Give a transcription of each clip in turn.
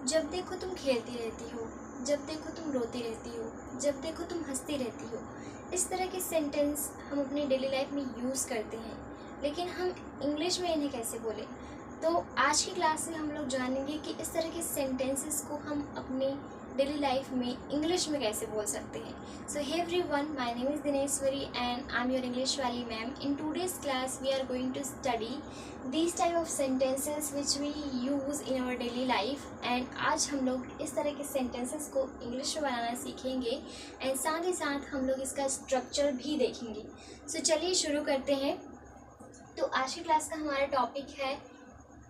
जब देखो तुम खेलती रहती हो, जब देखो तुम रोती रहती हो, जब देखो तुम हंसती रहती हो। इस तरह के सेंटेंस हम अपनी डेली लाइफ में यूज़ करते हैं, लेकिन हम इंग्लिश में इन्हें कैसे बोलें। तो आज की क्लास में हम लोग जानेंगे कि इस तरह के सेंटेंसेस को हम अपनी डेली लाइफ में इंग्लिश में कैसे बोल सकते हैं। So hey everyone, my name is Dineshwari and I am your English वाली ma'am. In today's class we are going to study these type of sentences which we use in our daily life. and आज हम लोग इस तरह के sentences को English में बनाना सीखेंगे एंड साथ ही साथ हम लोग इसका स्ट्रक्चर भी देखेंगे. सो चलिए शुरू करते हैं. तो आज की क्लास का हमारा टॉपिक है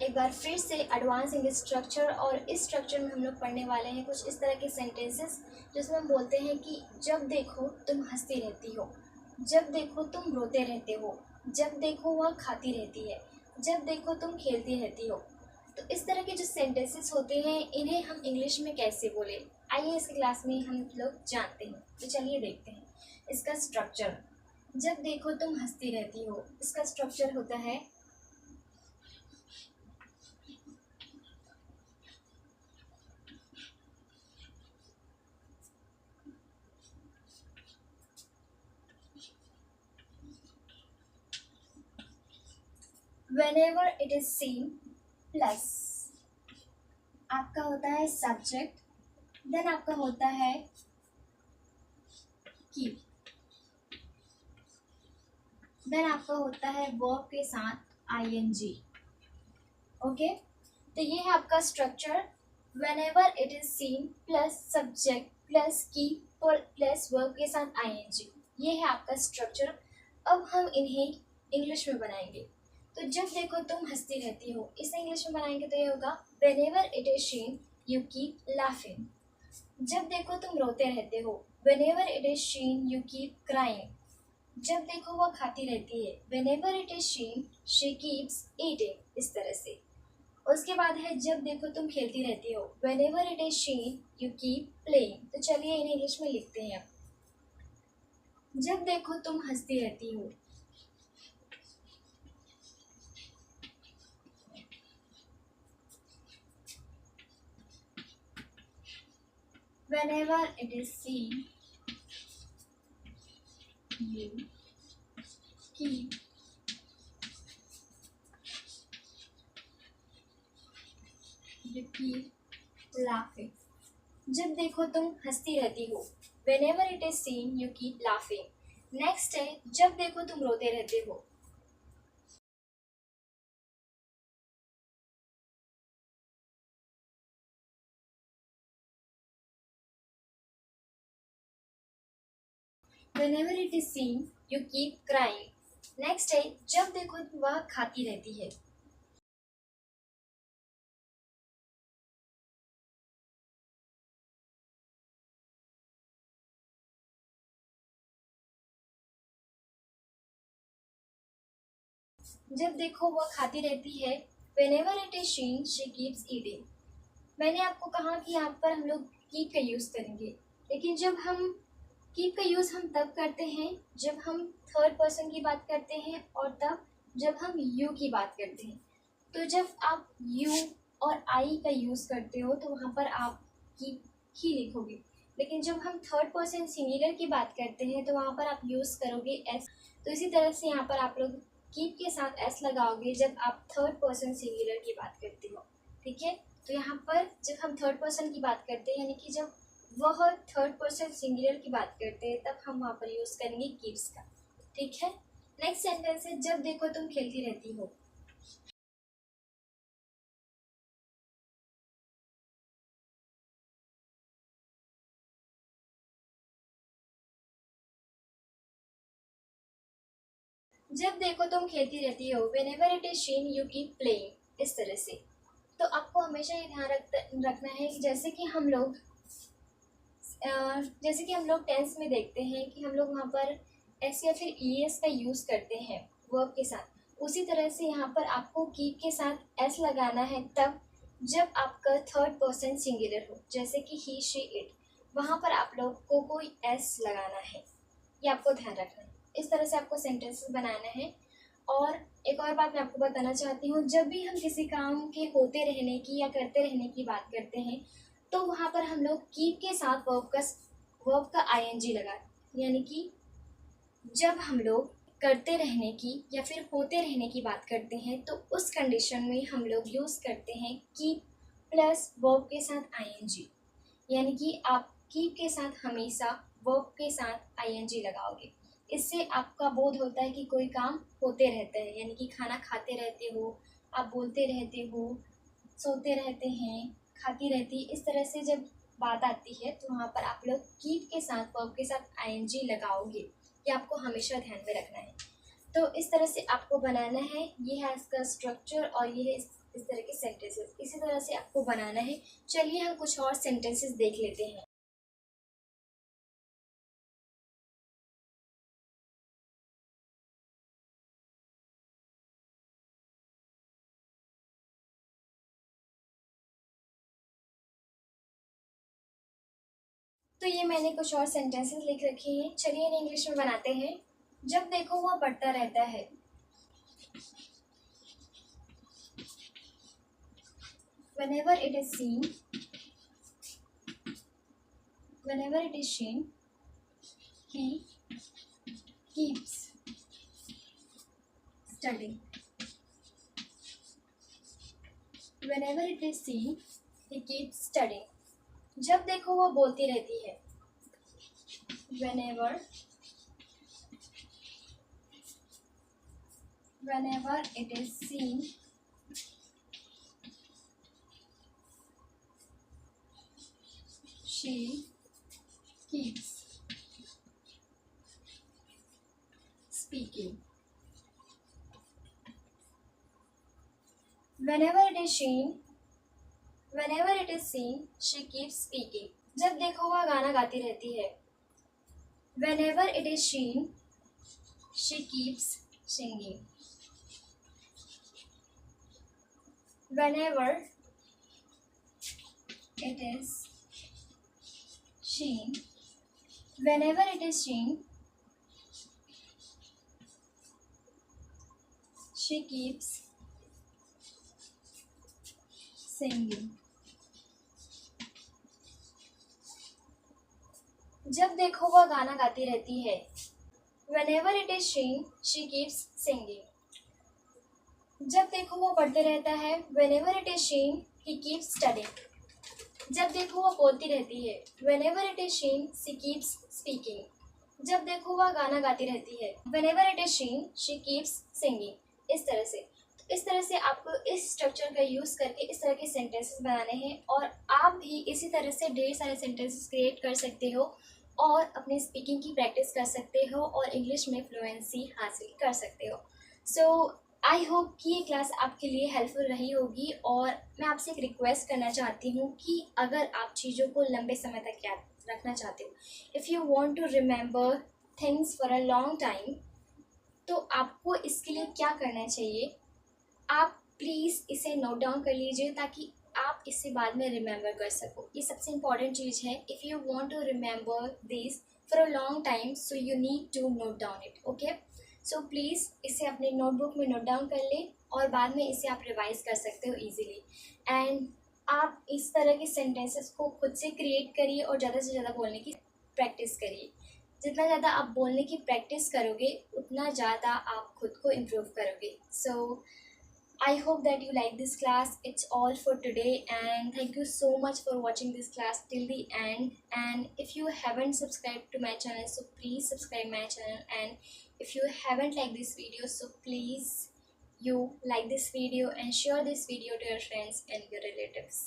एक बार फिर से एडवांस इंग्लिश स्ट्रक्चर, और इस स्ट्रक्चर में हम लोग पढ़ने वाले हैं कुछ इस तरह के सेंटेंसेस जिसमें हम बोलते हैं कि जब देखो तुम हंसती रहती हो, जब देखो तुम रोते रहते हो, जब देखो वह खाती रहती है, जब देखो तुम खेलती रहती हो. तो इस तरह के जो सेंटेंसेस होते हैं इन्हें हम इंग्लिश में कैसे बोले, आइए इस क्लास में हम लोग जानते हैं. तो चलिए देखते हैं इसका स्ट्रक्चर. जब देखो तुम हंसती रहती हो, इसका स्ट्रक्चर होता है whenever it is seen plus आपका होता है सब्जेक्ट, देन आपका होता है कीप, देन आपका होता है वर्ब के साथ आईएनजी. ओके, तो ये है आपका structure. whenever it is seen plus subject plus keep plus verb के साथ आईएनजी. ये है आपका स्ट्रक्चर. अब हम इन्हें इंग्लिश में बनाएंगे. तो जब देखो तुम हंसती रहती हो, इसे इंग्लिश में बनाएंगे तो ये होगा whenever it is seen you keep laughing. जब देखो तुम रोते रहते हो, whenever it is seen you keep crying. जब देखो वह खाती रहती है, whenever it is seen she keeps eating. इस तरह से. उसके बाद है जब देखो तुम खेलती रहती हो, whenever it is seen you keep playing. तो चलिए इन्हें इंग्लिश में लिखते हैं. जब देखो तुम हंसती रहती हो, whenever it is seen you keep laughing. जब देखो तुम हंसती रहती हो, whenever it is seen you keep laughing. Next है जब देखो तुम रोते रहते हो, whenever it is seen you keep crying. Next है जब देखो वह खाती रहती है, जब देखो वह खाती रहती है, whenever it is seen she keeps eating. मैंने आपको कहा कि यहाँ पर हम लोग कीप का यूज़ करेंगे, लेकिन जब हम कीप का यूज़ हम तब करते हैं जब हम थर्ड पर्सन की बात करते हैं और तब जब हम यू की बात करते हैं. तो जब आप यू और आई का यूज़ करते हो तो वहाँ पर आप कीप ही लिखोगे, लेकिन जब हम थर्ड पर्सन सिंगुलर की बात करते हैं तो वहाँ पर आप यूज़ करोगे एस. तो इसी तरह से यहाँ पर आप लोग कीप के साथ एस लगाओगे जब आप थर्ड पर्सन सिंगुलर की बात करते हो. ठीक है, तो यहाँ पर जब हम थर्ड पर्सन की बात करते हैं, यानी कि जब वह थर्ड पर्सन सिंगुलर की बात करते हैं, तब हम वहाँ पर यूज़ करेंगे कीप्स का. ठीक है. नेक्स्ट सेंटेंस है जब देखो तुम खेलती रहती हो. जब देखो तुम खेलती रहती हो, whenever it is seen you keep playing. इस तरह से. तो आपको हमेशा ये ध्यान रखना है कि जैसे कि हम लोग टेंस में देखते हैं कि हम लोग वहाँ पर एस या फिर ई एस का यूज़ करते हैं वर्ब के साथ, उसी तरह से यहाँ पर आपको कीप के साथ एस लगाना है तब जब आपका थर्ड पर्सन सिंगुलर हो, जैसे कि ही शी इट. वहाँ पर आप लोग को कोई एस लगाना है, ये आपको ध्यान रखना है. इस तरह से आपको सेंटेंसेस बनाना है. और एक और बात मैं आपको बताना चाहती हूँ, जब भी हम किसी काम के होते रहने की या करते रहने की बात करते हैं तो वहाँ पर हम लोग कीप के साथ वर्ब का आईएनजी लगाएं। यानी कि जब हम लोग करते रहने की या फिर होते रहने की बात करते हैं तो उस कंडीशन में हम लोग यूज़ करते हैं कीप प्लस वर्ब के साथ आईएनजी। यानी कि आप कीप के साथ हमेशा वर्ब के साथ आईएनजी लगाओगे। इससे आपका बोध होता है कि कोई काम होते रहता है, यानी कि खाना खाते रहते हो, आप बोलते रहते हो, सोते रहते हैं, खाती रहती, इस तरह से जब बात आती है तो वहाँ पर आप लोग कीप के साथ वर्ब के साथ आईएनजी लगाओगे। ये आपको हमेशा ध्यान में रखना है। तो इस तरह से आपको बनाना है, ये है इसका स्ट्रक्चर और ये है इस तरह के सेंटेंसेस, इसी तरह से आपको बनाना है। चलिए हम कुछ और सेंटेंसेस देख लेते हैं। तो ये मैंने कुछ और सेंटेंसेस लिख रखे हैं, चलिए इन्हें इंग्लिश में बनाते हैं। जब देखो वह बढ़ता रहता है। Whenever it is seen, whenever it is seen, he keeps studying. Whenever it is seen, he keeps studying. जब देखो वह बोलती रहती है। Whenever it is seen, she keeps speaking. Whenever it is seen, she keeps speaking. जब देखो वह गाना गाती रहती है। Whenever it is seen, she keeps singing. Whenever it is seen, she keeps singing. जब देखो वह गाना गाती रहती है। Whenever it is seen, she keeps singing. जब देखो वह पढ़ते रहता है। Whenever it is seen, he keeps studying. जब देखो वह बोलती रहती है। Whenever it is seen, she keeps speaking. जब देखो वह गाना गाती रहती है। Whenever it is seen, she keeps singing. इस तरह से आपको इस स्ट्रक्चर का यूज़ करके इस तरह के सेंटेंसेस बनाने हैं और आप भी इसी तरह से ढेर सारे सेंटेंसेस क्रिएट कर सकते हो और अपने स्पीकिंग की प्रैक्टिस कर सकते हो और इंग्लिश में फ्लुएंसी हासिल कर सकते हो। सो आई होप कि ये क्लास आपके लिए हेल्पफुल रही होगी और मैं आपसे एक रिक्वेस्ट करना चाहती हूँ कि अगर आप चीज़ों को लंबे समय तक याद रखना चाहते हो, if you want to remember things for a long time, तो आपको इसके लिए क्या करना चाहिए, आप प्लीज़ इसे नोट डाउन कर लीजिए ताकि आप इसे बाद में रिमेंबर कर सको। ये सबसे इम्पॉर्टेंट चीज़ है। If you want to remember this for a long time, so you need to note down it. Okay, so please इसे अपने नोटबुक में नोट डाउन कर लें और बाद में इसे आप रिवाइज कर सकते हो ईजीली। एंड आप इस तरह के सेंटेंसेस को खुद से क्रिएट करिए और ज़्यादा से ज़्यादा बोलने की प्रैक्टिस करिए। जितना ज़्यादा आप बोलने की प्रैक्टिस करोगे उतना ज़्यादा आप खुद को इम्प्रूव करोगे। सो I hope that you like this class. It's all for today and thank you so much for watching this class till the end. And if you haven't subscribed to my channel, so please subscribe my channel. And if you haven't liked this video, so please you like this video and share this video to your friends and your relatives.